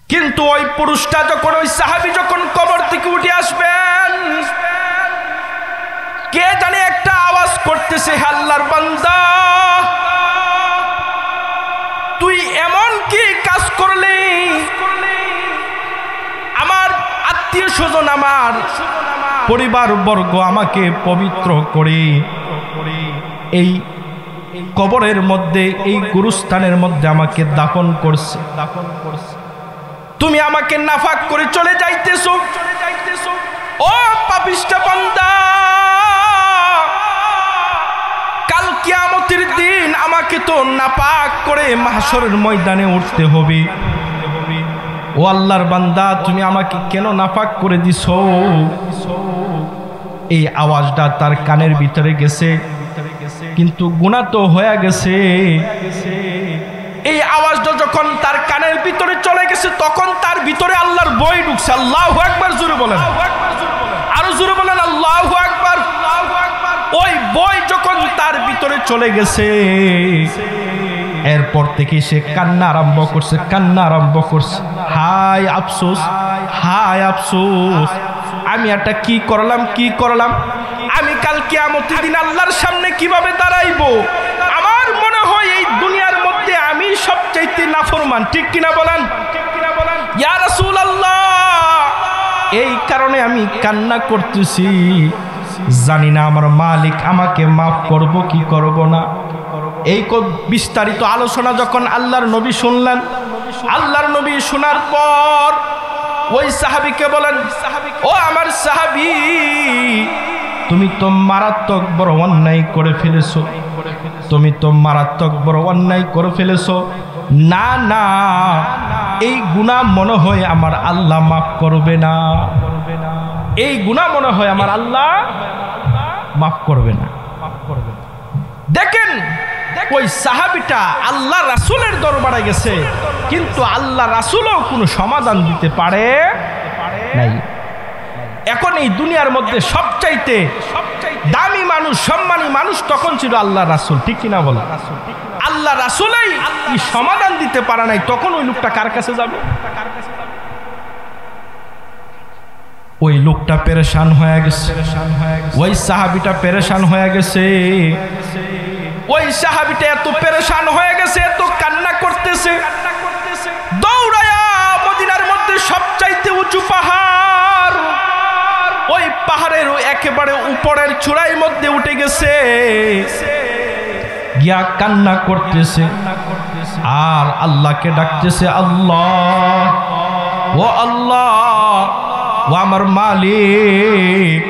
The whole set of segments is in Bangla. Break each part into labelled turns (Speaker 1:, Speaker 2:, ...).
Speaker 1: কিন্তু ওই পুরুষটা যখন, ওই সাহাবী যখন কবর থেকে উঠে আসবেন, কে জানে একটা আওয়াজ করতেছে, হে আল্লাহর বান্দা, তুই এমন কি কাজ করলি, আমার আত্মীয় স্বজন, আমার পরিবার বর্গ আমাকে পবিত্র করে এই কবরের মধ্যে, এই গুরুস্থানের মধ্যে আমাকে দাফন করছে, তুমি আমাকে নাফাক করে চলে যাইতেছো। ও পাপিষ্ঠ বান্দা, কাল কিয়ামতের দিন আমাকে তো নাপাক করে মাহশরের ময়দানে উঠতে হবে। ও আল্লাহর বান্দা, তুমি আমাকে কেন নাপাক করে দিছো? এই আওয়াজটা তার কানের ভিতরে গেছে, কিন্তু গুনাহ তো হয়ে গেছে। এই আওয়াজটা যখন তার কানের ভিতরে চলে গেছে, তখন তার ভিতরে আল্লাহর ভয় ঢুকছে। আল্লাহু আকবার, জোরে বলেন, আরো জোরে বলেন আল্লাহু আকবার। ওই ভয় যখন তার ভিতরে চলে গেছে, এরপর থেকে সে কান্না আরম্ভ করছে, কান্না আরম্ভ করছে। হায় আফসোস, হায় আফসোস, আমি একটা কি করলাম, কি করলাম, আমি কাল কিয়ামতের দিন আল্লাহর সামনে কিভাবে দাঁড়াইবো? আমার মনে হয় এই দুনিয়ার মধ্যে আমি সবচাইতে নাফরমান, ঠিক কিনা বলেন? ইয়া রাসূলুল্লাহ, এই কারণে আমি কান্না করতেছি, জানি না আমার মালিক আমাকে মাফ করব কি করব না। এই বিস্তারিত আলোচনা যখন আল্লাহর নবী শুনলেন, আল্লাহর নবী শোনার পর ওই সাহাবীকে বলেন, ও আমার সাহাবী, তুমি তো মারাত্মক বড় অন্যায় করে ফেলেছো, তুমি তো মারাত্মক বড় অন্যায় করে ফেলেছো। না না, এই গুনাহ মনে হয় আমার আল্লাহ মাফ করবে না, এই গুনাহ মনে হয় আমার আল্লাহ মাফ করবে না। দেখেন, ওই সাহাবীটা আল্লাহ রাসূলের দরবারে গেছে, কিন্তু আল্লাহ রাসূলও কোনো সমাধান দিতে পারে নাই। এখন এই দুনিয়ার মধ্যে সবচাইতে দামি মানুষ, সম্মানী মানুষ তখন ছিল আল্লাহ রাসূল, ঠিক কিনা বলে? আল্লাহ রাসূলই সমাধান দিতে পারে নাই, তখন ওই লোকটা কার কাছে যাবে? ওই লোকটা পেরেশান হয়ে গেছে, ওই সাহাবীটা পেরেশান হয়ে গেছে। ওই সাহাবীটা এত পেরেশান হয়ে গেছে, এত কান্না করতেছে, দৌড়ায়া মদিনার মধ্যে সবচাইতে উঁচু পাহাড়, ওই পাহাড়ের একেবারে উপরের চূড়ার মধ্যে উঠে গেছে, গিয়া কান্না করতেছে আর আল্লাহকে ডাকতেছে, আল্লাহ, ও আল্লাহ, ও আমার মালিক,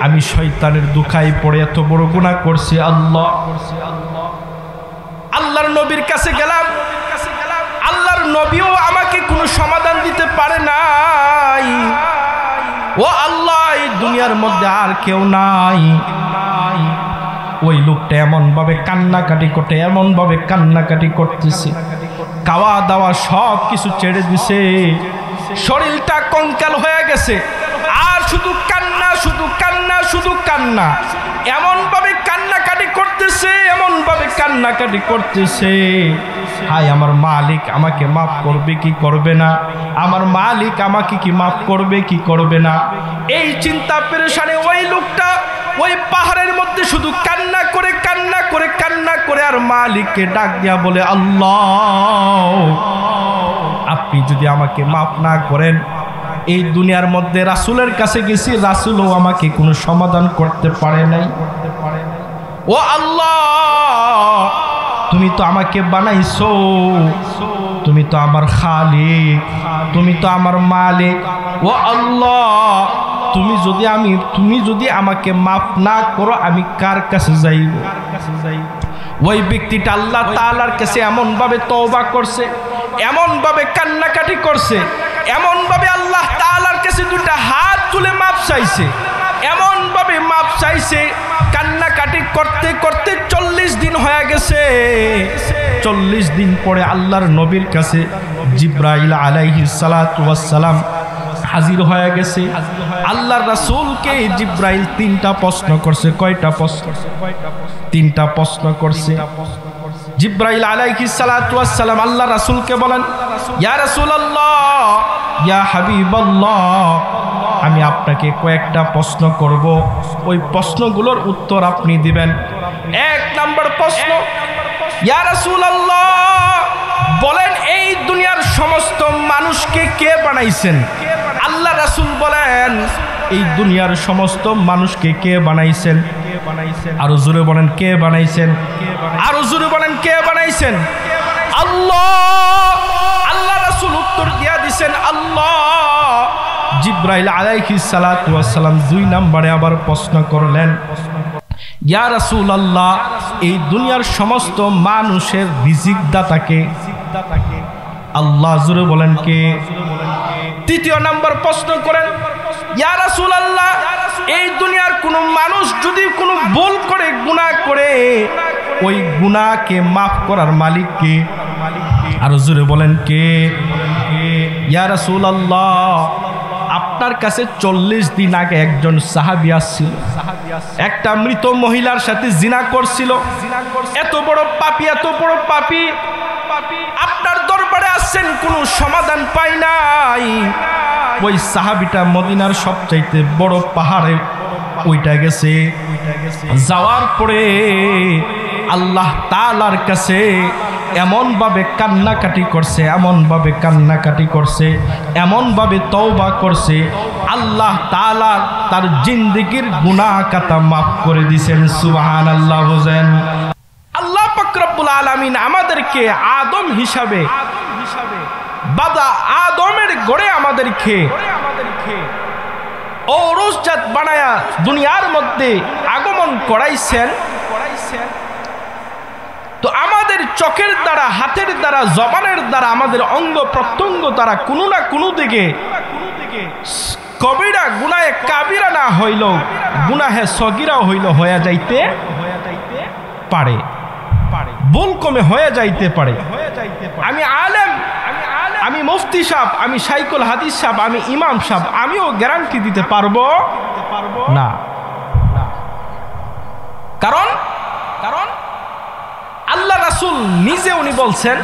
Speaker 1: আমি শয়তানের দুখায় পড়ে এত বড় গুনাহ করছি। আল্লাহ, আল্লাহর নবীর কাছে গেলাম, আল্লাহর নবীও আমাকে কোনো সমাধান দিতে পারে নাই। ও আল্লাহ, এই দুনিয়ার মধ্যে আর কেউ নাই। ওই লোকটা এমন ভাবে কান্নাকাটি করতে, এমন ভাবে কান্নাকাটি করতেছে, খাওয়া দাওয়া সব কিছু ছেড়ে দিছে, শরীরটা কঙ্কাল হয়ে গেছে, আর শুধু কান্না, শুধু কান্না, শুধু কান্না, এমন ভাবে কান্নাকাটি করতেছে, এমন ভাবে কান্নাকাটি করতেছে। হায়, আমার মালিক আমাকে মাফ করবে কি করবে না, আমার মালিক আমাকে কি মাফ করবে কি করবে না, এই চিন্তা পেরেশানে ওই লোকটা ওই পাহাড়ের মধ্যে শুধু কান্না করে, কান্না করে, কান্না করে, আর মালিককে ডাক দিয়া বলে, আল্লাহ, আপনি যদি আমাকে মাফ না করেন, এই দুনিয়ার মধ্যে রাসূলের কাছে গেছি, রাসূলও আমাকে কোনো সমাধান করতে পারে নাই। ও আল্লাহ, তুমি তো আমাকে বানাইছো, তুমি তো আমার খালিক, তুমি তো আমার মালিক। ও আল্লাহ, তুমি যদি আমাকে মাফ না করো, আমি কার কাছে যাইব? ওই ব্যক্তিটা আল্লাহ তাআলার কাছে এমন ভাবে তওবা করছে, এমন ভাবে কান্নাকাটি করছে, এমন ভাবে আল্লাহ তাআলার কাছে দুটা হাত তুলে মাফ চাইছে, এমন ভাবে মাফ চাইছে, কান্নাকাটি করতে করতে 40 দিন হয়ে গেছে। 40 দিন পরে আল্লাহর নবীর কাছে জিবরাইল আলাইহিস সালাতু ওয়াস সালাম হাজির হয়ে গেছে। আল্লাহর রাসূলকে জিবরাইল 3টা প্রশ্ন করছে। কয়টা প্রশ্ন? 3টা প্রশ্ন করছে। জিব্রাইল আলাইহিস সালাতু ওয়াস সালাম আল্লাহ রাসূলকে বলেন, ইয়া রাসূলুল্লাহ, ইয়া হাবিবাল্লাহ, আমি আপনাকে কয়েকটা প্রশ্ন করব, ওই প্রশ্নগুলোর উত্তর আপনি দিবেন। এক নম্বর প্রশ্ন, ইয়া রাসূলুল্লাহ, বলেন এই দুনিয়ার সমস্ত মানুষকে কে বানাইছেন? আল্লাহ রাসূল বলেন, এই দুনিয়ার সমস্ত মানুষকে কে বানাইছেন? আরো জোরে বলেন, কে বানাইছেন? আরো জোরে বলেন, কে বানাইছেন? আল্লাহ। আল্লাহ রাসূল উত্তর দিয়া দিবেন, আল্লাহ। জিব্রাইল আলাইহিস সালাতু ওয়াস সালাম 2 নম্বরে আবার প্রশ্ন করলেন, ইয়া রাসূলুল্লাহ, এই দুনিয়ার সমস্ত মানুষের রিজিক দাতাকে? আল্লাহ। জোরে বলেন, কে? 3 নম্বর প্রশ্ন করেন, ইয়া রাসূলুল্লাহ, এই দুনিয়ার কোন মানুষ যদি কোনো ভুল করে, গুনাহ করে, ওই গুনাহকে মাফ করার মালিক কে? আরো জোরে বলেন, কে? ইয়া রাসূলুল্লাহ, আপনার কাছে 40 দিন আগে একজন সাহাবী আসছিল, একটা মৃত মহিলার সাথে জিনা করছিল। এত বড় পাপী, এত বড় পাপী, আপনার দরবারে আসছেন, কোনো সমাধান পাই নাই। ওই সাহাবীটা মদিনার সবচাইতে বড় পাহাড়ে ওইটা গেছে। যাওয়ার পরে আল্লাহ তাআলার কাছে এমন ভাবে কান্নাকাটি করছে, এমন ভাবে কান্নাকাটি করছে, এমন ভাবে তওবা করছে, আল্লাহ তাআলা তার জিন্দেগীর গুনাহ খাতা মাফ করে দিয়েছেন। সুবহানাল্লাহ। বুঝেন, আল্লাহ পাক রব্বুল আলামিন আমাদেরকে আদম হিসাবে বাবা আদমের গড়ে আমাদেরকে ঔরসজাত বানায়া দুনিয়ার মধ্যে আগমন করাইছেন। তো আমাদের চোখের দ্বারা, হাতের দ্বারা, জবানের দ্বারা, আমাদের অঙ্গ প্রত্যঙ্গ দ্বারা কোনো না কোনো দিকে কবিরা গুনাহে কাবিরা না হইল, গুনাহে সগীরা হইল হয়ে যাইতে পারে, ভুল কমে হয়ে যাইতে পারে। আমি আলেম, আমি মুফতি সাহেব, আমি শাইখুল হাদিস সাহেব, আমি ইমাম সাহেব, আমিও গ্যারান্টি দিতে পারবো না। কারণ আল্লাহ রাসূল নিজে উনি বলছেন,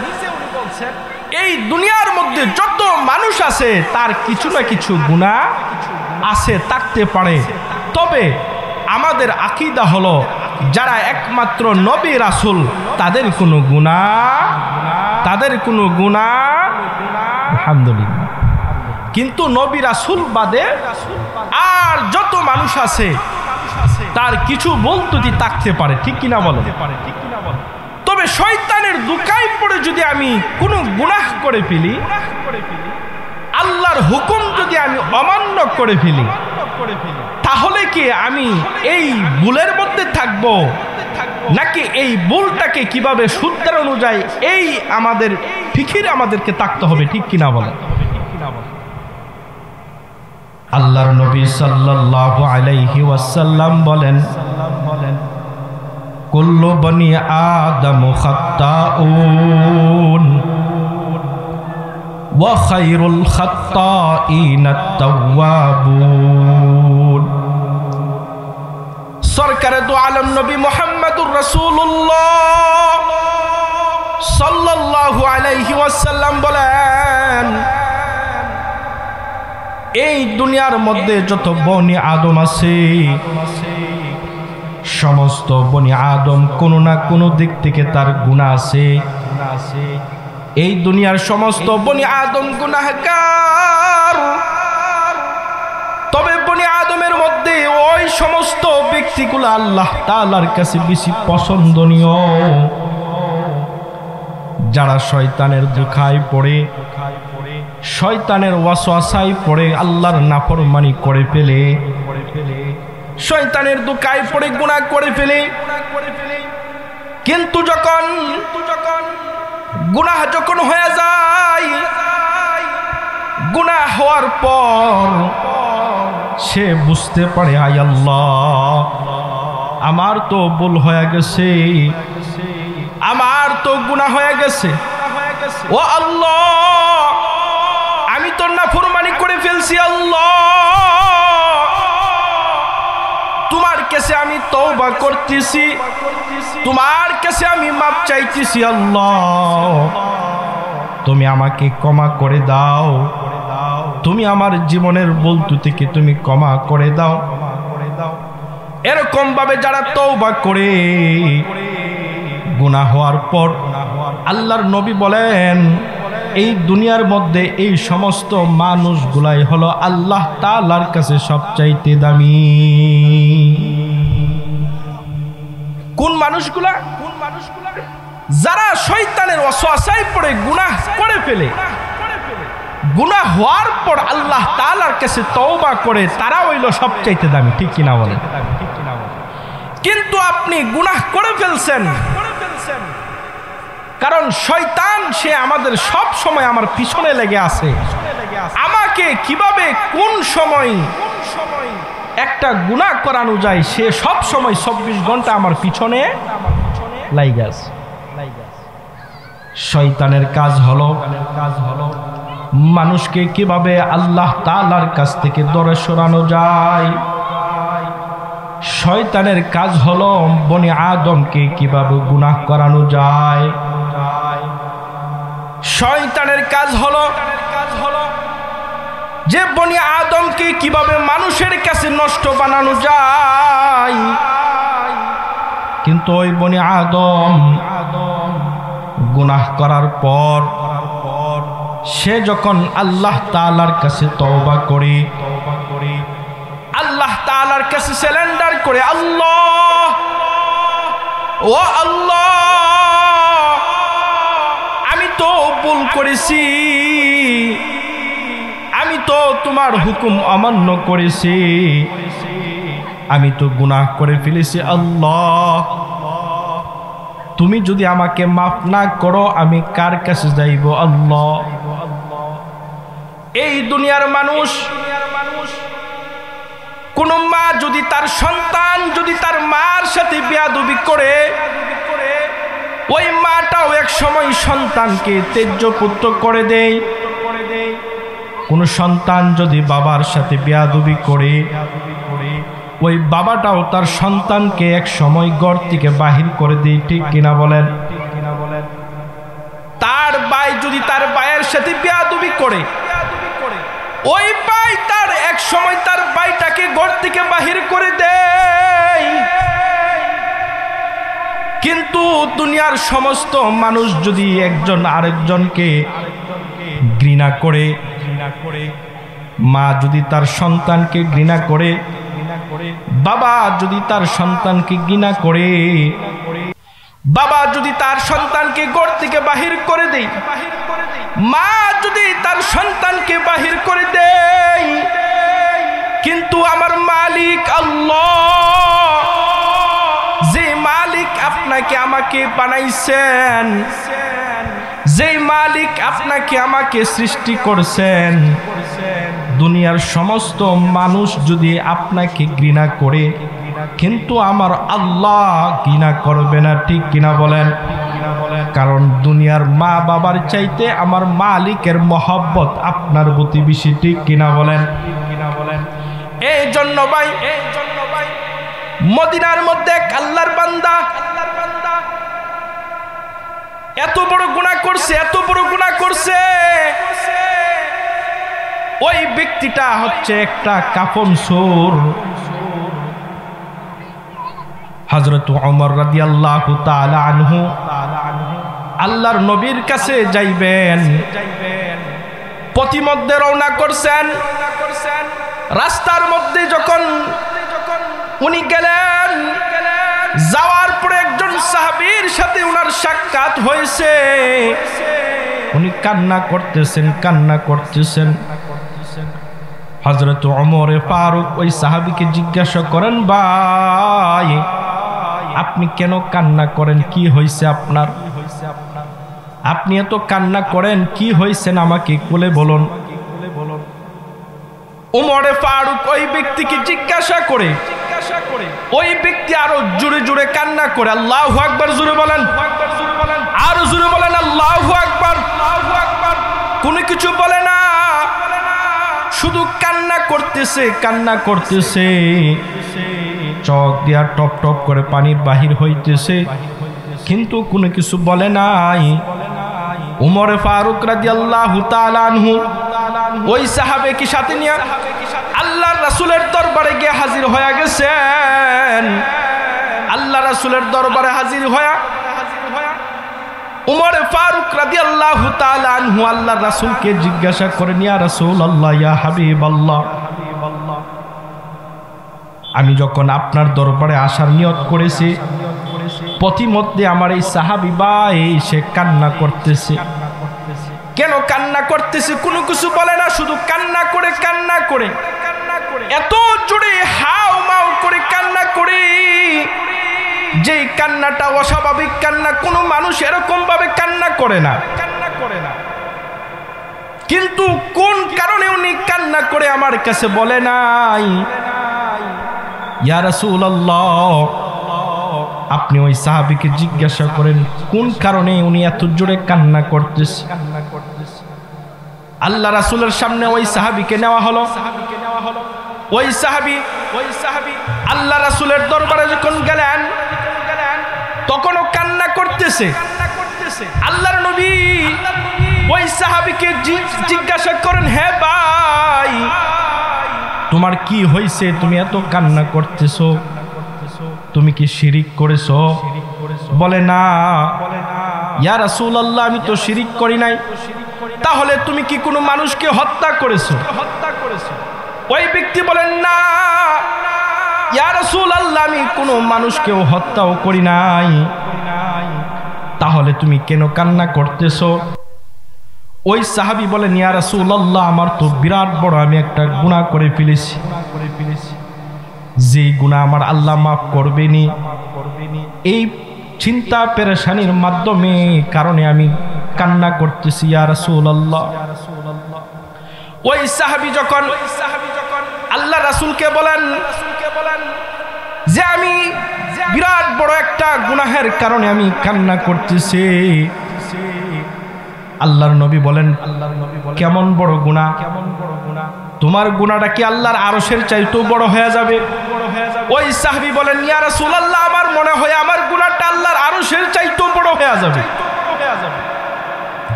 Speaker 1: এই দুনিয়ার মধ্যে যত মানুষ আছে তার কিছু না কিছু গুনাহ আছে, থাকতে পারে। তবে আমাদের আকীদা হলো, যারা একমাত্র নবী রাসূল তাদের কোনো গুনাহ, আলহামদুলিল্লাহ। কিন্তু নবী রাসূল বাদে আর যত মানুষ আছে তার কিছু ভুল ত্রুটি থাকতে পারে, ঠিক কিনা বলে? তবে শয়তানের দুকায় পড়ে যদি আমি কোনো গুনাহ করে ফেলি, আল্লাহর হুকুম যদি আমি অমান্য করে ফেলি, তাহলে কি আমি এই ভুলের মধ্যে থাকব, নাকি এই ভুলটাকে কিভাবে শুদ্ধের অনুযায়ী এই আমাদের ফিকির আমাদেরকে থাকতে হবে, ঠিক কিনা বলে? আল্লাহর নবী সাল্লাল্লাহু আলাইহি ওয়াসাল্লাম বলেন, কুল্লু বনি আদম খাত্তাউন ওয়া খায়রুল খাত্তাইনা আত-তাওয়াবুন। সরকারে দু আলম নবী মুহাম্মদুর রাসূলুল্লাহ সাল্লাল্লাহু আলাইহি ওয়াসাল্লাম বলেন, এই দুনিয়ার মধ্যে যত বনি আদম আছে, সমস্ত বনি আদম কোনো না কোনো দিক থেকে তার গুনাহ আছে। এই দুনিয়ার সমস্ত বনি আদম গুনাহগার। তবে বনি আদমের মধ্যে ওই সমস্ত ব্যক্তিগুলো আল্লাহ তাআলার কাছে বেশি পছন্দনীয়, যারা শয়তানের ধোঁকায় পড়ে, শয়তানের ওয়াসওয়াসায় পড়ে আল্লাহর নাফরমানি করে ফেলে, শয়তানের ধোঁকায় পড়ে গুনাহ করে ফেলে। কিন্তু যখন গুনাহ যখন হয়ে যায়, গুনাহ হওয়ার পর সে বুঝতে পারে, আয় আল্লাহ, আমার তো ভুল হয়ে গেছে, আমার তো গুনাহ হয়ে গেছে, ও আল্লাহ, আমি তো নাফরমানি করে ফেলছি, আল্লাহ, তোমার কাছে আমি তওবা করতেছি, তোমার কাছে আমি মাপ চাইতেছি। আল্লাহ, তুমি আমাকে ক্ষমা করে দাও, তুমি আমার জীবনের ভুল থেকে তুমি ক্ষমা করে দাও। এরকম ভাবে যারা তওবা করে গুনাহ হওয়ার পর আল্লাহর নবী বলেন, এই দুনিয়ার মধ্যে এই সমস্ত মানুষগুলাই হলো আল্লাহ তাআলার কাছে সবচাইতে দামি। কোন মানুষগুলা? যারা শয়তানের ওয়াসওয়াসায় পড়ে গুনাহ করে ফেলে, গুনাহ হওয়ার পর আল্লাহ তাআলার কাছে তওবা করে, তারা হইল সবচাইতে দামি। ঠিক কিনা বলেন? কিন্তু আপনি গুনাহ করে ফেলছেন, কারণ শয়তান সে আমাদের সব সময় আমার পিছনে লেগে আছে। আমাকে কিভাবে কোন সময় একটা গুনাহ করানো যায়, সে সব সময় 24 ঘন্টা আমার পিছনে লাগা আছে। শয়তানের কাজ হলো মানুষকে কিভাবে আল্লাহ তাআলার কাছ থেকে দূরে সরানো যায়। শয়তানের কাজ হলো বনি আদমকে কিভাবে গুনাহ করানো যায়। শয়তানের কাজ হলো যে বনি আদমকে কিভাবে মানুষের কাছে নষ্ট বানানো যায়। কিন্তু ওই বনি আদম গুনাহ করার পর সে যখন আল্লাহ তাআলার কাছে তওবা করে, আল্লাহ তাআলার কাছে সারেন্ডার করে, আল্লাহ, ও আল্লাহ, আমি তো ভুল করেছি, আমি তো তোমার হুকুম অমান্য করেছি, আমি তো গুনাহ করে ফেলেছি। আল্লাহ, তুমি যদি আমাকে মাফ না করো আমি কার কাছে যাইব? আল্লাহ, এই দুনিয়ার মানুষ, কোন মা যদি তার সন্তান যদি তার মার সাথে বেয়াদবি করে, ওই মাটাও এক সময় সন্তানকে ত্যায্য পুত্র করে দেয়। কোন সন্তান যদি বাবার সাথে বেয়াদবি করে, ওই বাবাটাও তার সন্তানকে এক সময় ঘর থেকে বাহির করে দেয়। ঠিক কিনা বলেন? তার ভাই যদি তার ভাইয়ের সাথে বেয়াদবি করে, ওই ভাই তার এক সময় তার ভাইটাকে ঘর থেকে বাহির করে দেয়। কিন্তু দুনিয়ার সমস্ত মানুষ যদি একজন আরেকজনকে ঘৃণা করে, মা যদি তার সন্তানকে ঘৃণা করে, বাবা যদি তার সন্তানকে ঘৃণা করে, বাবা যদি তার সন্তানকে ঘর থেকে বাহির করে দেয়, মা যদি তার সন্তানকে বাহির করে দেয়, কিন্তু আমার মালিক আল্লাহ, যে মালিক আপনাকে আমাকে বানাইছেন, যে মালিক আপনাকে আমাকে সৃষ্টি করছেন, দুনিয়ার সমস্ত মানুষ যদি আপনাকে ঘৃণা করে, কিন্তু আমার আল্লাহ ঘৃণা করবে না। ঠিক কিনা বলেন? কারণ দুনিয়ার মা বাবার চাইতে আমার মালিকের মহব্বত আপনার প্রতি বেশি। ঠিক কিনা বলেন? এই জন্য ভাই, মদিনার মধ্যে এক আল্লাহর বান্দা এত বড় গুনাহ করছে, এত বড় গুনাহ করছে, ওই ব্যক্তিটা হচ্ছে একটা কাফন চোর। হযরত ওমর রাদিয়াল্লাহু তাআলা আনহু আল্লাহর নবীর কাছে যাইবেন, পথিমধ্যে রওনা করছেন। রাস্তার মধ্যে যখন উনি গেলেন, যাওয়ার পরে একজন সাহাবীর সাথে উনার সাক্ষাৎ হয়েছে। উনি কান্না করতেছেন। হযরত ওমর ফারুক ওই সাহাবীকে জিজ্ঞাসা করেন, ভাই আপনি কেন কান্না করেন? কি হয়েছে আপনার? আপনি এত কান্না করেন, কি হয়েছেন আমাকে খুলে বলুন। ওমর ফারুক ওই ব্যক্তিকে জিজ্ঞাসা করে, ওই ব্যক্তি আরো জোরে জোরে কান্না করে। আল্লাহু আকবার জোরে বলেন, আরো জোরে বলেন আল্লাহু আকবার। কোনো কিছু বলে না, শুধু কান্না করতেছে। চোখ দিয়া টপ টপ করে পানির বাহির হইতেছে, কিন্তু কোনো কিছু বলে নাই। উমর ফারুক রাদিয়াল্লাহু তাআলা আনহু ওই সাহাবেকে সাথে নিয়ে আল্লাহর রাসূলের দরবারে গিয়ে হাজির হয়ে গেছেন। আল্লাহ রাসূলের দরবারে হাজির হয়ে উমর ফারুক রাদিয়াল্লাহু তাআলা আনহু আল্লাহর রাসূলকে জিজ্ঞাসা করেন, ইয়া রাসূলুল্লাহ, ইয়া হাবিবাল্লাহ, আমি যখন আপনার দরবারে আসার নিয়ত করেছি, পথিমধ্যে আমার এই সাহাবী ভাই সে কান্না করতেছে। কেন কান্না করতেছে? কোনো কিছু বলে না, শুধু কান্না করে কান্না করে, এত জোরে হাউ মাউ করে কান্না করে, যে কান্নাটা অস্বাভাবিক কান্না, কোনো মানুষ এরকম ভাবে কান্না করে না। কিন্তু কোন কারণে উনি কান্না করে আমার কাছে বলে নাই। ইয়া রাসূলুল্লাহ, আপনি ওই সাহাবীকে জিজ্ঞাসা করেন কোন কারণে উনি এত জোরে কান্না করতেছে। আল্লাহ রাসূলের সামনে ওই সাহাবীকে নেওয়া হলো। ওই সাহাবী আল্লাহ রাসূলের দরবারে যখন গেলেন, তখনও কান্না করতেছে। আল্লাহর নবী ওই সাহাবীকে জিজ্ঞাসা করেন, হে ভাই, তোমার কি হয়েছে? তুমি এত কান্না করতেছো, তুমি কি শিরিক করেছো? বলে না। ইয়া রাসূলুল্লাহ, আমি তো শিরিক করি নাই। তাহলে তুমি কি কোনো মানুষকে হত্যা করেছো? ওই ব্যক্তি বলেন, না ইয়া রাসূলুল্লাহ, আমি কোনো মানুষকেও হত্যাও করি নাই। তাহলে তুমি কেন কান্না করতেছো? ওই সাহাবী বলেন, ইয়া রাসূলুল্লাহ, আমার তো বিরাট বড় আমি একটা গুনাহ করে ফেলেছি, যে গুনাহ আমার আল্লাহ মাফ করবেনি। এই চিন্তা পেরেশানির মাধ্যমে কারণে আমি কান্না করতেছি ইয়া রাসূলুল্লাহ। ওই সাহাবী যখন আল্লাহ রাসূলকে বলেন যে আমি বিরাট বড় একটা গুনাহের কারণে আমি কান্না করতেছি, আল্লাহর নবী বলেন, কেমন বড় গুনাহ? তোমার গুনাহটা কি আল্লাহর আরশের চাইতেও বড় হয়ে যাবে? ওই সাহাবী বলেন, ইয়া রাসূলুল্লাহ, আমার মনে হয় আমার গুনাহটা আল্লাহর আরশের চাইতেও বড় হয়ে যাবে।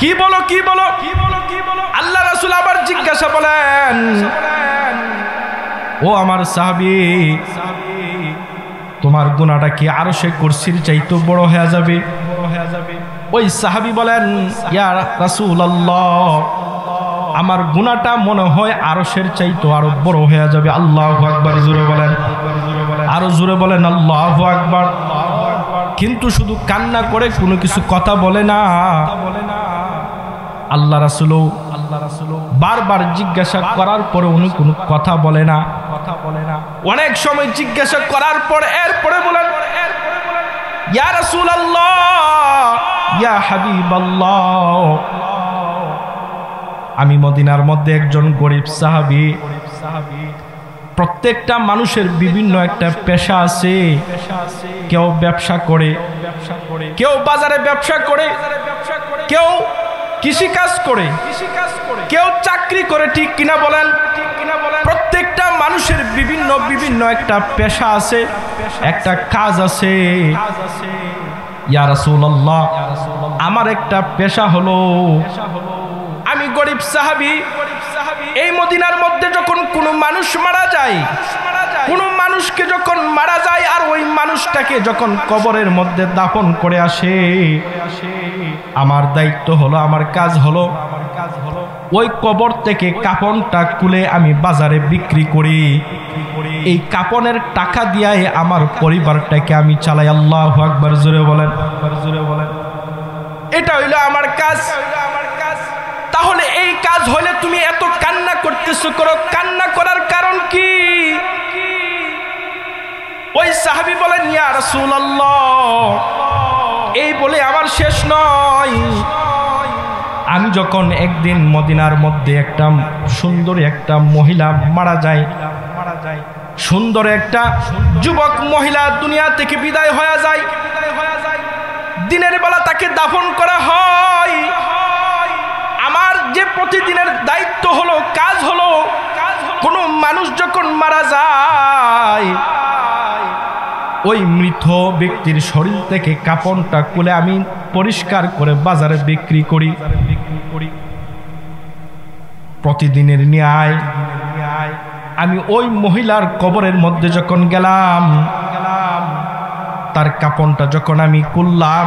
Speaker 1: কি বলো? আল্লাহ রাসূল আবার জিজ্ঞাসা বলেন, ও আমার সাহাবী, তোমার গুনাহটা কি আরশে কুরসির চাইতেও বড় হয়ে যাবে? ওই সাহাবী বলেন, ইয়া রাসূলুল্লাহ, আমার গুনাহটা মনে হয় আরশের চাইতেও আরো বড় হয়ে যাবে। আল্লাহু আকবার, জোরে বলেন, আরো জোরে বলেন আল্লাহু আকবার। কিন্তু শুধু কান্না করে কোনো কিছু কথা বলে না। আল্লাহ রাসূল বারবার জিজ্ঞাসা করার পরে উনি কোনো কথা বলে না। অনেক সময় জিজ্ঞাসা করার পর এরপরে বলেন, ইয়া রাসূলুল্লাহ, ইয়া হাবিবাল্লাহ, আমি মদিনার মধ্যে একজন গরিব সাহাবী। প্রত্যেকটা মানুষের বিভিন্ন একটা পেশা আছে। কেউ ব্যবসা করে, কেউ বাজারে ব্যবসা করে, কেউ কৃষিকাজ করে, কেউ চাকরি করে। ঠিক কিনা বলেন? প্রত্যেকটা মানুষের বিভিন্ন একটা পেশা আছে, একটা কাজ আছে। ইয়া রাসূলুল্লাহ, আমার একটা পেশা হলো, আমি গরিব সাহাবী। এই মদিনার মধ্যে যখন কোনো মানুষ মারা যায়, কোনো মানুষকে যখন মারা যায় আর ওই মানুষটাকে যখন কবরের মধ্যে দাফন করে আসে, আমার দায়িত্ব হলো, আমার কাজ হলো, ওই কবর থেকে কাফনটা খুলে আমি বাজারে বিক্রি করি। এই কাফনের টাকা দিয়ে আমার পরিবারটাকে আমি চালাই। আল্লাহু আকবার, জোরে বলেন। এটা হইলো আমার কাজ। তাহলে এই কাজ হলে তুমি এত কান্না করতেছো, করো, কান্না করার কারণ কি? ওই সাহাবী বলেন, ইয়া রাসূলুল্লাহ, এই বলে আমার শেষ নয়। আমি যখন একদিন মদিনার মধ্যে একটা সুন্দরী একটা মহিলা মারা যায়, সুন্দর একটা যুবক মহিলা দুনিয়া থেকে বিদায় হয়ে যায়, দিনের বেলা তাকে দাফন করা হয়। আমার যে প্রতিদিনের দায়িত্ব হলো, কাজ হলো, কোনো মানুষ যখন মারা যায় ওই মৃত ব্যক্তির শরীর থেকে কাপড়টা খুলে আমি পরিষ্কার করে বাজারে বিক্রি করি। প্রতিদিনের ন্যায় আমি ওই মহিলার কবরের মধ্যে যখন গেলাম, তার কাপড়টা যখন আমি খুললাম,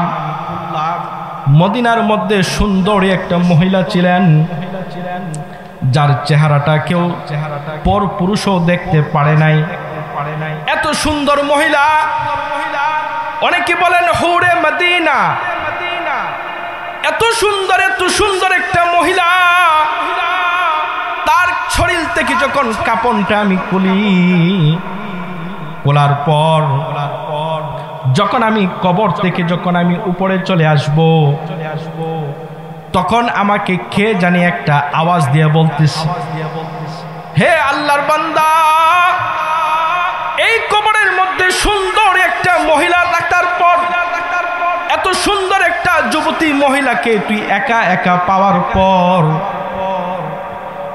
Speaker 1: মদিনার মধ্যে সুন্দর একটা মহিলা ছিলেন, যার চেহারাটা কেউ পর পুরুষও দেখতে পারে নাই। এত সুন্দর মহিলা, অনেকে বলেন হুরে মদিনা। এত সুন্দর একটা মহিলা, তার শরীর থেকে যখন কাপড়টা আমি খুলি, খোলার পর যখন আমি কবর থেকে যখন আমি উপরে চলে আসব, তখন আমাকে কে জানি একটা আওয়াজ দিয়ে বলতেছে, হে আল্লাহর বান্দা, এই কবরের মধ্যে সুন্দর একটা মহিলা রাখার পর, এত সুন্দর একটা যুবতী মহিলাকে তুই একা একা পাওয়ার পর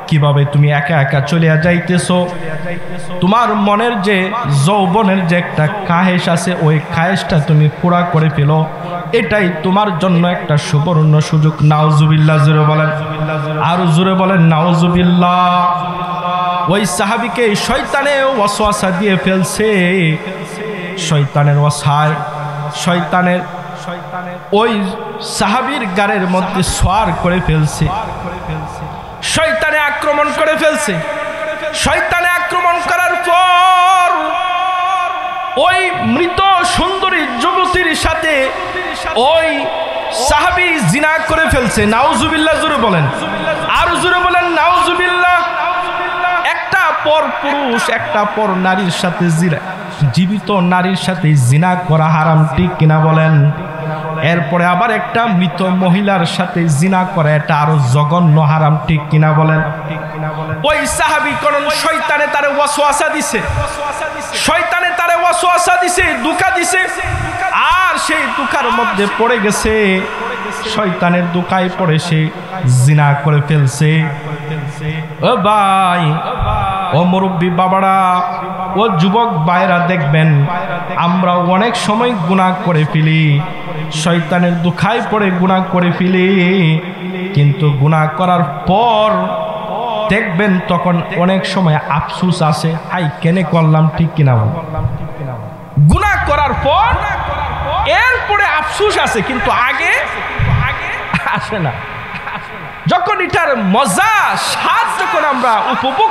Speaker 1: কিভাবে তুমি একা একা চলে যাইতেছো? তোমার মনের যে যৌবনের যে একটা খায়েশ আছে, ওই খায়েশটা তুমি পুরা করে ফেলো। এটাই তোমার জন্য একটা সুবর্ণ সুযোগ। নাউজুবিল্লাহ জোরে বলেন, আর জোরে বলেন নাউজুবিল্লাহ। ওই সাহাবীকে শয়তানে ওয়াসওয়াসা দিয়ে ফেলছে। শয়তানের ওয়াসায় শয়তানের ওই সাহাবীর গাড়ির মধ্যে সওয়ার করে ফেলছে। শয়তানে আক্রমণ করে ফেলছে। শয়তানে আক্রমণ করার পর ওই মৃত সুন্দরী যুবতীর সাথে ওই সাহাবী জিনা করে ফেলছে। নাউজুবিল্লাহ জোরে বলেন, আর জোরে বলেন নাউজুবিল্লাহ। একটা পর পুরুষ একটা পর নারীর সাথে জিনা, জীবিত নারীর সাথে জিনা করা হারাম, ঠিক কিনা বলেন? এরপরে আবার একটা মৃত মহিলার সাথে জিনা করা, এটা আরো জঘন্য হারাম, ঠিক কিনা বলেন? ওই সাহাবী কোন শয়তানে তারে ওয়াসওয়াসা দিছে, শয়তানে তারে ওয়াসওয়াসা দিছে, ধোঁকা দিছে, আর সেই ধোঁকার মধ্যে পড়ে গেছে। শয়তানের ধোঁকায় পড়ে সে জিনা করে ফেলছে। ও ভাই, ও মুরব্বী বাবারা, ও যুবক ভাইরা, দেখবেন আমরা অনেক সময় গুনাহ করে ফেলি, শয়তানের ধোঁকায় পড়ে গুনাহ করে ফেলি, কিন্তু গুনাহ করার পর দেখবেন তখন অনেক সময় আফসোস আসে, হাই কেনে করলাম, ঠিক কিনা? গুনাহ করার পর এরপরে আফসোস আসে, কিন্তু আগে আসে না। যখন এটার মজা স্বাদ যখন আমরা উপভোগ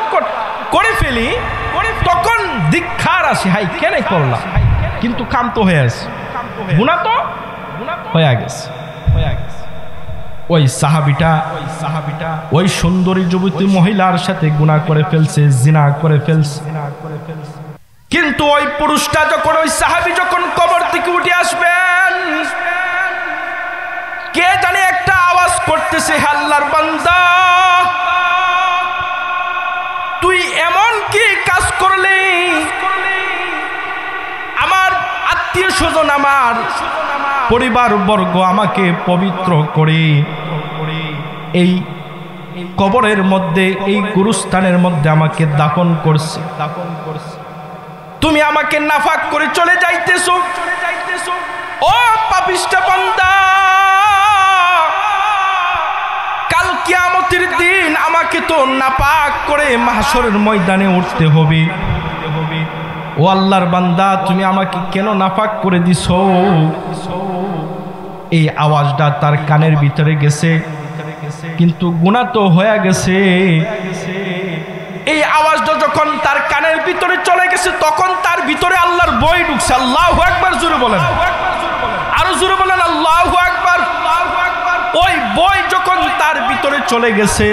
Speaker 1: করে ফেলি, তখন ধিক্কার আসে, হাই কেনে করলাম, কিন্তু কাম তো হয়ে আছে, গুনাহ তো হয়ে গেছে। ওই সাহাবীটা ওই সুন্দরী যুবতী মহিলার সাথে গুনাহ করে ফেলছে, জিনা করে ফেলছে। কিন্তু ওই পুরুষটা যখন, ওই সাহাবী যখন কবর থেকে উঠে আসবেন, কে জানে একটা আওয়াজ করতেছে, হে আল্লাহর বান্দা, তুই এমন কি কাজ করলি? আমার আত্মীয় স্বজন, আমার পরিবার বর্গ আমাকে পবিত্র করে এই কবরের মধ্যে, এই গুরুস্থানের মধ্যে আমাকে দাফন করছে। তুমি আমাকে নাফাক করে চলে যাইতেছো। ও পাপিষ্ঠ বান্দা, কাল কিয়ামতের দিন আমাকে তো নাপাক করে মাহশরের ময়দানে উঠতে হবে। ও আল্লাহর বান্দা, তুমি আমাকে কেন নাপাক করে দিছো? এই আওয়াজটা তার কানের ভিতরে গেছে, কিন্তু গুনাহ তো হয়ে গেছে। এই আওয়াজটা যখন তার কানের ভিতরে চলে গেছে, তখন তার ভিতরে আল্লাহর ভয় ঢুকছে। আল্লাহু আকবার জোরে বলেন, আরো জোরে বলেন আল্লাহু আকবার। ওই ভয় যখন তার ভিতরে চলে গেছে,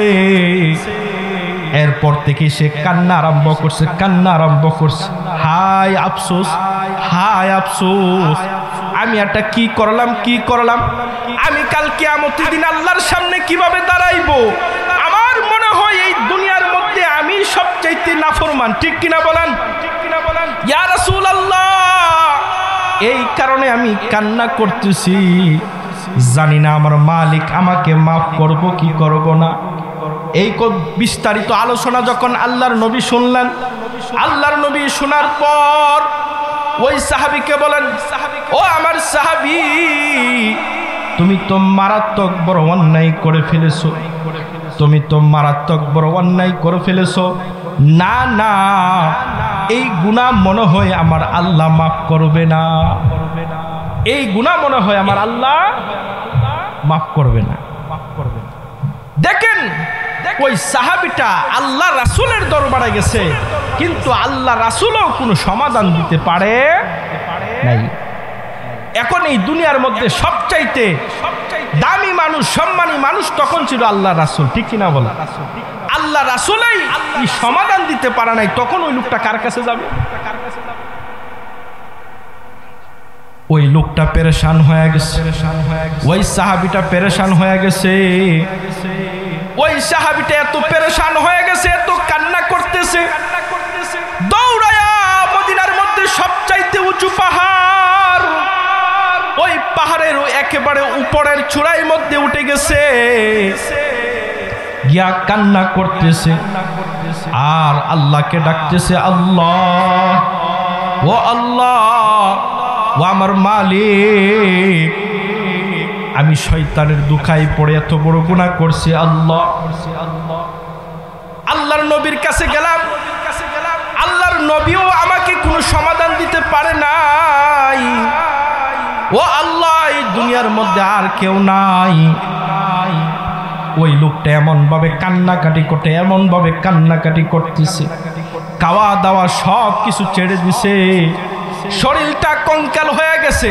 Speaker 1: এরপর থেকে সে কান্না আরম্ভ করছে, কান্না আরম্ভ করছে। হায় আফসোস, হায় আফসোস, আমি এটা কি করলাম, কি করলাম? আমি কাল কিয়ামতের দিন আল্লাহর সামনে কিভাবে দাঁড়াইবো? আমার মনে হয় এই দুনিয়ার মধ্যে আমি সবচাইতে নাফরমান, ঠিক কিনা বলেন? ইয়া রাসূলুল্লাহ, এই কারণে আমি কান্না করতেছি, জানি না আমার মালিক আমাকে মাফ করব কি করব না। এই বিস্তারিত আলোচনা যখন আল্লাহর নবী শুনলেন, আল্লাহর নবী শোনার পর ওই সাহাবীকে বলেন, ও আমার সাহাবী, তুমি তো মারাত্মক বড় অন্যায় করে ফেলেছো, তুমি তো মারাত্মক বড় অন্যায় করে ফেলেছো। না না, এই গুনাহ মনে হয় আমার আল্লাহ মাফ করবে না, এই গুনাহ মনে হয় আমার আল্লাহ মাফ করবে না। দেখেন ওই সাহাবীটা আল্লাহ রাসূলের দরবারে গেছে, কিন্তু আল্লাহ রাসূলও কোনো সমাধান দিতে পারে নাই। এখন এই দুনিয়ার মধ্যে সবচাইতে দামি মানুষ, সম্মানী মানুষ তখন ছিল আল্লাহ রাসূল, ঠিক কিনা বলা? আল্লাহ রাসূলই সমাধান দিতে পারে নাই, তখন ওই লোকটা কার কাছে যাবে? ওই লোকটা পেরেশান হয়ে গেছে, ওই সাহাবীটা পেরেশান হয়ে গেছে। ওই সাহাবীটা এত পেরেশান হয়ে গেছে, এত কান্না করতেছে, দৌড়ায়া মদিনার মধ্যে সবচাইতে উঁচু পাহাড়, ওই পাহাড়ের একেবারে উপরের চূড়ার মধ্যে উঠে গেছে, গিয়া কান্না করতেছে আর আল্লাহকে ডাকতেছে, আল্লাহ, ও আল্লাহ, ও আমার মালিক, আমি শয়তানের দুখায় পড়ে এত বড় গুনাহ করছি। আল্লাহ, আল্লাহর নবীর কাছে গেলাম, আল্লাহর নবীও আমাকে কোনো সমাধান দিতে পারে নাই। ও আল্লাহ, এই দুনিয়ার মধ্যে আর কেউ নাই। ওই লোকটা এমন ভাবে কান্নাকাটি করতে, এমন ভাবে কান্নাকাটি করতেছে, খাওয়া দাওয়া সব কিছু ছেড়ে দিছে, শরীরটা কঙ্কাল হয়ে গেছে,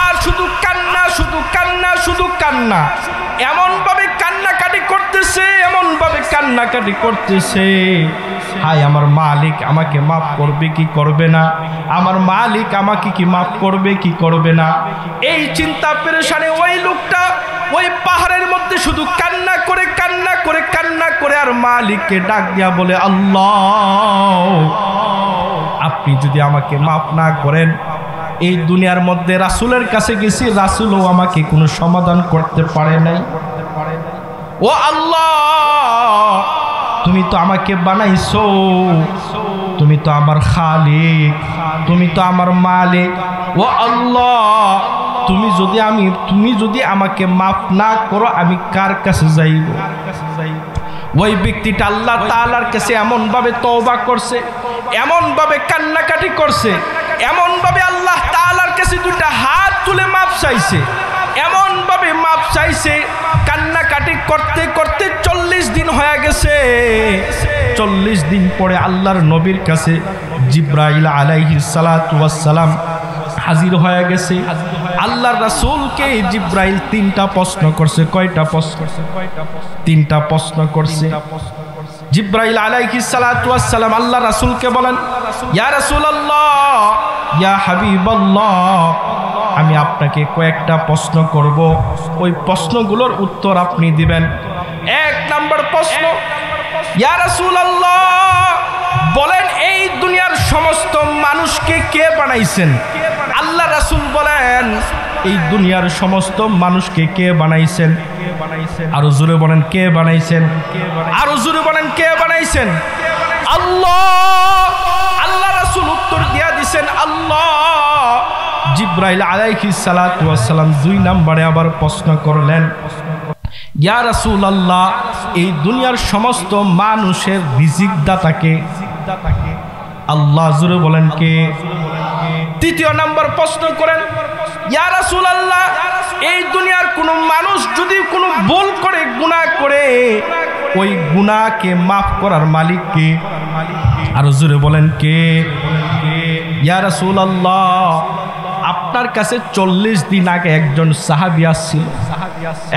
Speaker 1: আর শুধু কান্না, শুধু কান্না, শুধু কান্না, এমন ভাবে কান্নাকাটি করতেছে, এমন ভাবে কান্নাকাটি করতেছে। হায়, আমার মালিক আমাকে মাফ করবে কি করবে না, আমার মালিক আমাকে কি মাফ করবে কি করবে না, এই চিন্তা পেরেশানে ওই লোকটা ওই পাহাড়ের মধ্যে শুধু কান্না করে কান্না করে কান্না করে আর মালিককে ডাক দিয়া বলে, আল্লাহ, আপনি যদি আমাকে মাফ না করেন, এই দুনিয়ার মধ্যে রাসূলের কাছে গেছি, রাসূলও আমাকে কোনো সমাধান করতে পারে নাই। ও আল্লাহ, তুমি তো আমাকে বানাইছো, তুমি তো আমার খালিক, তুমি তো আমার মালিক। ও আল্লাহ, তুমি যদি আমাকে মাফ না করো, আমি কার কাছে যাইব? ওই ব্যক্তিটা আল্লাহ তাআলার কাছে এমন ভাবে তওবা করছে, এমন ভাবে কান্নাকাটি করছে, এমন ভাবে আল্লাহ তাআলার কাছে দুইটা হাত তুলে মাফ চাইছে, এমন ভাবে মাফ চাইছে, কান্নাকাটি করতে করতে 40 দিন হয়ে গেছে। 40 দিন পরে আল্লাহর নবীর কাছে জিবরাইল আলাইহিস সালাতু ওয়াস সালাম হাজির হয়ে গেছে। আল্লাহর রাসূলকে জিবরাইল 3টা প্রশ্ন করছে। কয়টা প্রশ্ন? 3টা প্রশ্ন করছে। জিবরাইল আলাইহিস সালাতু ওয়াস সালাম আল্লাহ রাসূলকে বলেন, ইয়া রাসূলুল্লাহ, ইয়া হাবিবাল্লাহ, আমি আপনাকে কয়েকটা প্রশ্ন করব, ওই প্রশ্নগুলোর উত্তর আপনি দিবেন। 1 নম্বর প্রশ্ন, ইয়া রাসূলুল্লাহ, বলেন এই দুনিয়ার সমস্ত মানুষকে কে বানাইছেন? আল্লাহ রাসূল বলেন, এই দুনিয়ার সমস্ত মানুষকে কে বানাইছেন? আরো জোরে বলেন, কে বানাইছেন? আরো জোরে বলেন, কে বানাইছেন? আল্লাহ। আল্লাহ রাসূল উত্তর দিয়া দিবেন, আল্লাহ। জিবরাইল আলাইহিস সালাতু ওয়াস সালাম 2 নম্বরে আবার প্রশ্ন করলেন, ইয়া রাসূলুল্লাহ, এই দুনিয়ার সমস্ত মানুষের রিজিক দাতাকে? আল্লাহ। জোরে বলেন, কে? 3য় নম্বর প্রশ্ন করেন, ইয়া রাসূলুল্লাহ, এই দুনিয়ার কোন মানুষ যদি কোনো ভুল করে, গুনাহ করে, ওই গুনাহকে মাফ করার মালিক কে? আর জোরে বলেন, কে? ইয়া রাসূলুল্লাহ, আপনার কাছে 40 দিন আগে একজন সাহাবী আসছিল,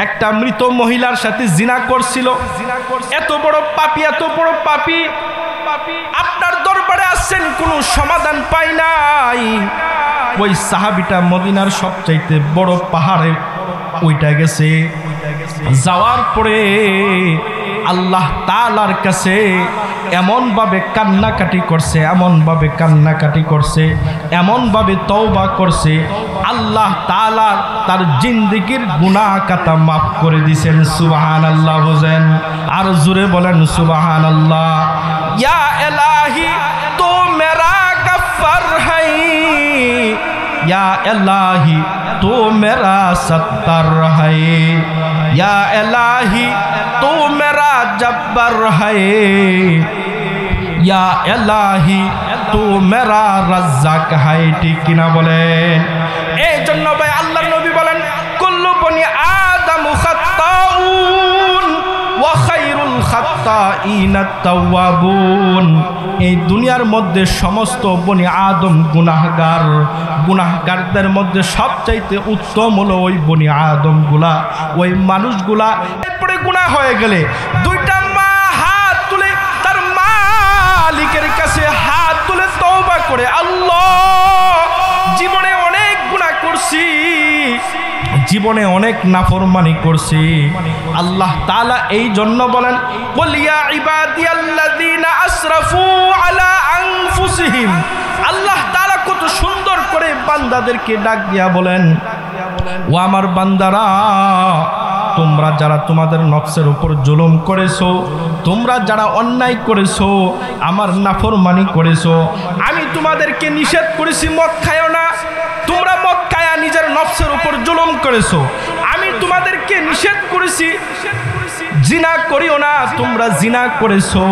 Speaker 1: একটা মৃত মহিলার সাথে জিনা করছিল। এত বড় পাপী, এত বড় পাপী, আপনার দরবারে আসছেন, কোনো সমাধান পাই নাই। ওই সাহাবীটা মদিনার সবচাইতে বড় পাহাড়ে ওইটা গেছে, যাওয়ার পরে আল্লাহ তাআলার কাছে এমন ভাবে কান্নাকাটি করছে, এমন ভাবে কান্নাকাটি করছে, এমন ভাবে তওবা করছে, আল্লাহ তাআলা তার জিন্দেগীর গুনাহ খাতা মাফ করে দিয়েছেন। সুবহানাল্লাহ। বুঝেন? আর জোরে বলেন সুবহানাল্লাহ। ইয়া ইলাহি তো মেরা গফফার হাই, या इलाही तू मेरा सत्तर है, या इलाही तू मेरा जब्बर है, या इलाही तू मेरा रज्जाक है। ठीक কিনা বলেন? এই জন্য ভাই আল্লাহর নবী বলেন কুল্লু বনি আদম খাত্তাউন ওয়া খায়রুল খাত্তাইনাত তাওয়াবুন। এই দুনিয়ার মধ্যে সমস্ত বনি আদম গুনাহগার, গুনাহগারদের মধ্যে সবচাইতে উত্তম হলো ওই বনি আদমগুলা, ওই মানুষগুলা। এরপরে গুনাহ হয়ে গেলে দুইটা মা হাত তুলে তার মালিকের কাছে হাত তুলে তওবা করে, আল্লাহ জীবনে অনেক গুনাহ করছি, জীবনে অনেক নাফরমানি করছি। আল্লাহ তাআলা এই জন্য বলেন কুল ইয়া ইবাদিয়াল্লাযীনা আসরাফু আলা আনফুসিহিম। আল্লাহ তাআলা কত সুন্দর করে বান্দাদেরকে ডাক দিয়া বলেন, ও আমার বান্দারা, তোমরা যারা তোমাদের নফসের উপর জুলুম করেছো, তোমরা যারা অন্যায় করেছো, আমার নাফরমানি করেছো, আমি তোমাদেরকে নিষেধ করেছি মদ খায়ও না, তোমরা মদ খায়া নিজের নফসের উপর জুলুম করেছো। আমি তোমাদেরকে নিষেধ করেছি জিনা করিও না, তোমরা জিনা করেছো।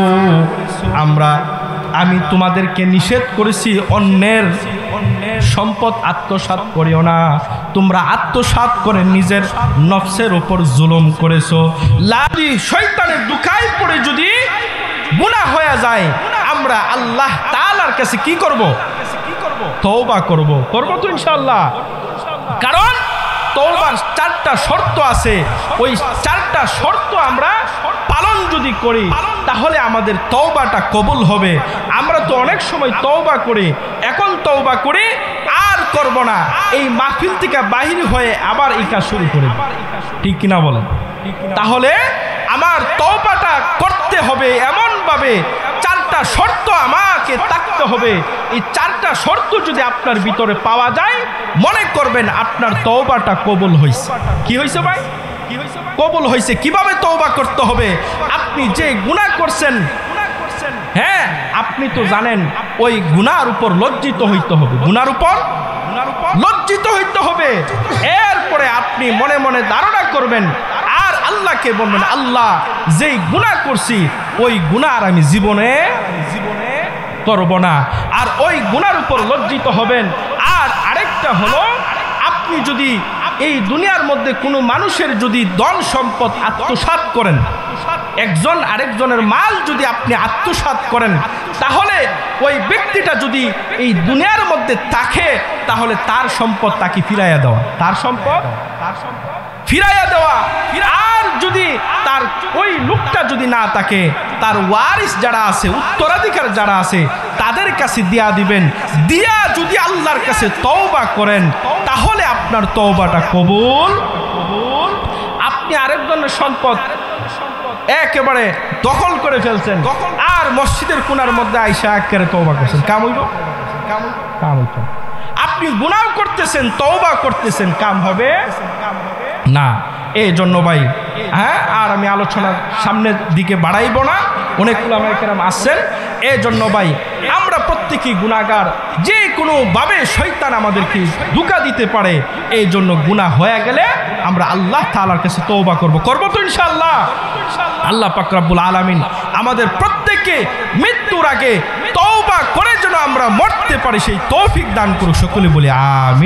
Speaker 1: আমি তোমাদেরকে নিষেধ করেছি অন্যের সম্পদ আত্মসাৎ করিও না, তোমরা আত্মসাৎ করে নিজের নফসের উপর জুলুম করেছো। লাদি শয়তানের দুখায় পড়ে যদি গুনাহ হয়ে যায়, আমরা আল্লাহ তাআলার কাছে কি করব? তওবা করব। করব তো ইনশাআল্লাহ। কারণ তওবার চারটা শর্ত আছে, ওই চারটা শর্ত আমরা পালন যদি করি তাহলে আমাদের তওবাটা কবুল হবে। আমরা তো অনেক সময় তওবা করি, এখন তওবা করি আর করব না, এই মাহফিল থেকে বাহির হয়ে আবার এই কাজ শুরু করি। ঠিক কিনা বলেন? তাহলে আমার তওবাটা করতে হবে এমনভাবে, চারটা শর্ত আমাকে থাকতে হবে। এই চারটা শর্ত যদি আপনার ভিতরে পাওয়া যায়, মনে করবেন আপনার তওবাটা কবুল হয়েছে। কি হয়েছে ভাই? কবুল হয়েছে। কিভাবে তওবা করতে হবে? আপনি যে গুনাহ করছেন, হ্যাঁ আপনি তো জানেন, ওই গুনার উপর লজ্জিত হইতে হবে, গুনার উপর লজ্জিত হইতে হবে। এরপরে আপনি মনে মনে ধারণা করবেন আর আল্লাহকে বলবেন, আল্লাহ যেই গুনাহ করছি ওই গুনাহ আর আমি জীবনে করব না, আর ওই গুনার উপর লজ্জিত হবেন। আর আরেকটা হলো, আপনি যদি এই দুনিয়ার মধ্যে কোনো মানুষের যদি ধন সম্পদ আত্মসাৎ করেন, একজন আরেকজনের মাল যদি আপনি আত্মসাৎ করেন, তাহলে ওই ব্যক্তিটা যদি এই দুনিয়ার মধ্যে থাকে, তাহলে তার সম্পদ তাকে ফিরাইয়া দেওয়া, তার সম্পদ ফিরাইয়া দেওয়া। আর যদি তার ওই লোকটা যদি না থাকে, তার ওয়ারিস যারা আছে, উত্তরাধিকার যারা আছে, তাদের কাছে দিয়া দিবেন। দিয়া যদি আল্লাহর কাছে তওবা করেন, তাহলে আপনার তওবাটা কবুল। আপনি আরেকজনের সম্পদ একেবারে দখল করে ফেলছেন আর মসজিদের কোণার মধ্যে আইসা একেবারে তওবা করছেন, কাম হইব? কাম হইতো। আপনি গুনাহ করতেছেন, তওবা করতেছেন, কাম হবে না। এই জন্য ভাই, হ্যাঁ আর আমি আলোচনার সামনের দিকে বাড়াইব না, অনেক উলামায়ে কেরাম আসছেন। এই জন্য ভাই, আমরা প্রত্যেকেই গুনাহগার, যে কোনো ভাবে শয়তান আমাদেরকে ধোঁকা দিতে পারে। এই জন্য গুনাহ হয়ে গেলে আমরা আল্লাহ তাআলার কাছে তওবা করব। করব তো ইনশাআল্লাহ। আল্লাহ পাক রব্বুল আলামিন আমাদের প্রত্যেককে মৃত্যুর আগে তওবা করে যেন আমরা মরতে পারি, সেই তৌফিক দান করুক। সকলে বলি আমিন।